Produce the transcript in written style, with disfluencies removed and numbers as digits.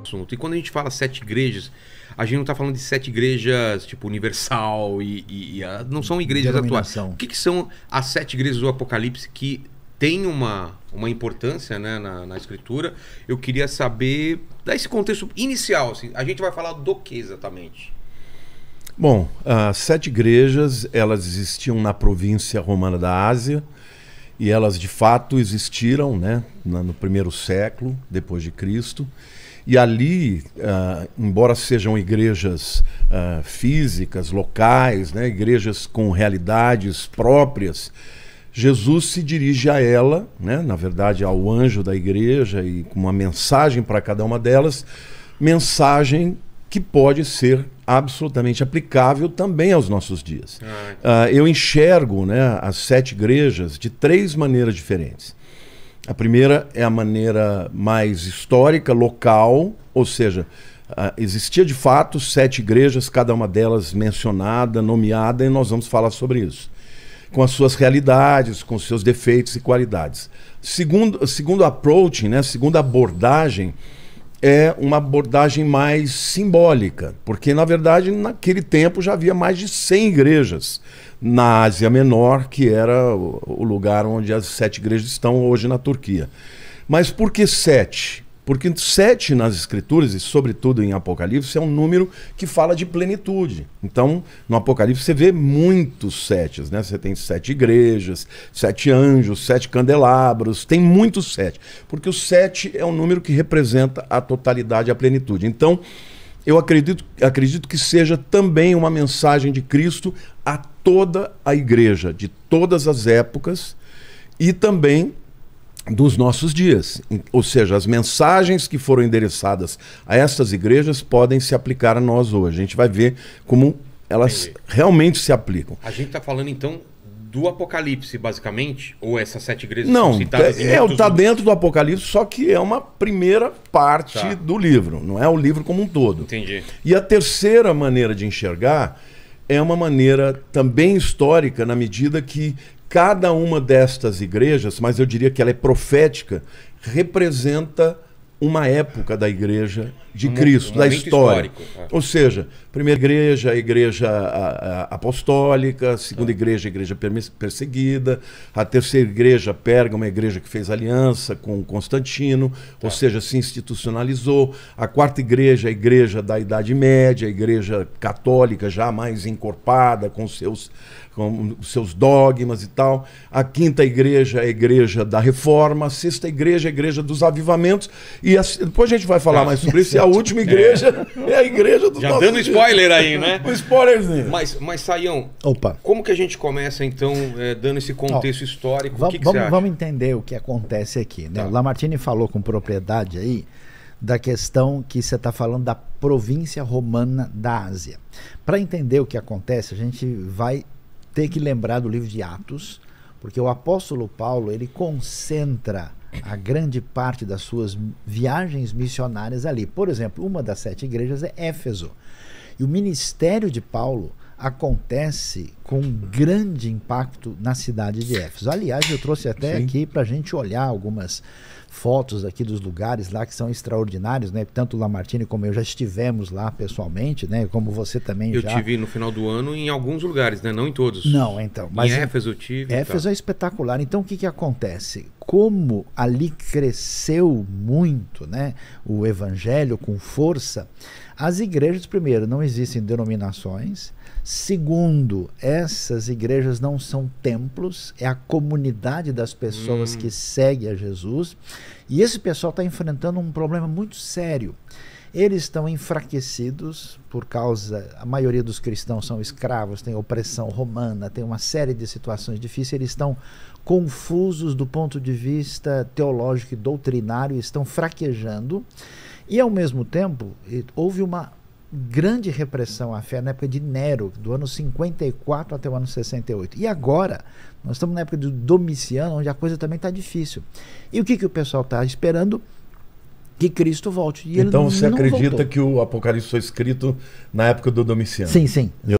assunto. E quando a gente fala 7 igrejas, a gente não está falando de 7 igrejas tipo Universal não são igrejas atuais. O que são as 7 igrejas do Apocalipse que tem uma importância, né, na escritura? Eu queria saber, dar esse contexto inicial. Assim, a gente vai falar do que exatamente? Bom, as 7 igrejas, elas existiam na província romana da Ásia, e elas de fato existiram, né, no primeiro século depois de Cristo. E ali, embora sejam igrejas físicas, locais, né, igrejas com realidades próprias, Jesus se dirige a ela, né, na verdade ao anjo da igreja, e com uma mensagem para cada uma delas, mensagem que pode ser absolutamente aplicável também aos nossos dias. Eu enxergo, né, as 7 igrejas de 3 maneiras diferentes. A primeira é a maneira mais histórica, local, ou seja, existia de fato 7 igrejas, cada uma delas mencionada, nomeada, e nós vamos falar sobre isso, com as suas realidades, com os seus defeitos e qualidades. Segundo approach, né, segunda abordagem, é uma abordagem mais simbólica, porque na verdade naquele tempo já havia mais de 100 igrejas na Ásia Menor, que era o lugar onde as 7 igrejas estão hoje na Turquia. Mas por que 7? Porque 7 nas escrituras, e sobretudo em Apocalipse, é um número que fala de plenitude. Então, no Apocalipse você vê muitos 7, né? Você tem 7 igrejas, 7 anjos, 7 candelabros, tem muitos 7. Porque o 7 é um número que representa a totalidade, a plenitude. Então, eu acredito que seja também uma mensagem de Cristo a toda a igreja, de todas as épocas, e também dos nossos dias. Ou seja, as mensagens que foram endereçadas a essas igrejas podem se aplicar a nós hoje. A gente vai ver como elas realmente se aplicam. A gente está falando então do Apocalipse, basicamente? Ou essas 7 igrejas não, são citadas? Está dentro do Apocalipse, só que é uma primeira parte do livro, não é o livro como um todo. Entendi. E a terceira maneira de enxergar é uma maneira também histórica, na medida que cada uma destas igrejas, mas eu diria que ela é profética, representa uma época da igreja de Cristo, da história. Ou seja, primeira igreja, a igreja apostólica, a segunda igreja, a igreja perseguida, a terceira igreja, Pérgamo, a igreja que fez aliança com Constantino, ou seja, se institucionalizou. A quarta igreja, a igreja da Idade Média, a igreja católica já mais encorpada, com seus dogmas e tal. A quinta igreja é a igreja da Reforma, a sexta igreja é a igreja dos avivamentos, e depois a gente vai falar mais sobre isso. E a última igreja é a igreja dos já dando spoiler aí, né? Um spoilerzinho. Mas Saião, como que a gente começa então dando esse contexto histórico? O que você acha? Vamos entender o que acontece aqui, né? O Lamartine falou com propriedade aí da questão que você está falando da província romana da Ásia. Para entender o que acontece, a gente vai ter que lembrar do livro de Atos, porque o apóstolo Paulo, ele concentra a grande parte das suas viagens missionárias ali. Por exemplo, uma das 7 igrejas é Éfeso. E o ministério de Paulo acontece com um grande impacto na cidade de Éfeso. Aliás, eu trouxe até aqui para a gente olhar algumas fotos aqui dos lugares lá que são extraordinários, né? Tanto o Lamartine como eu já estivemos lá pessoalmente, né? Como você também já. Eu tive no final do ano em alguns lugares, né? Não em todos. Não, então. Mas em Éfeso eu tive. Éfeso é espetacular. Então o que acontece? Como ali cresceu muito, né, o evangelho com força, as igrejas, primeiro, não existem denominações. Segundo, essas igrejas não são templos, é a comunidade das pessoas que segue a Jesus. E esse pessoal está enfrentando um problema muito sério. Eles estão enfraquecidos por causa, a maioria dos cristãos são escravos, tem opressão romana, tem uma série de situações difíceis, eles estão confusos do ponto de vista teológico e doutrinário, estão fraquejando. E ao mesmo tempo, houve uma grande repressão à fé na época de Nero, do ano 54 até o ano 68. E agora, nós estamos na época do Domiciano, onde a coisa também está difícil. E o que o pessoal está esperando? Que Cristo volte. E então ele você não acredita voltou. que o Apocalipse foi escrito na época do Domiciano? Sim, sim.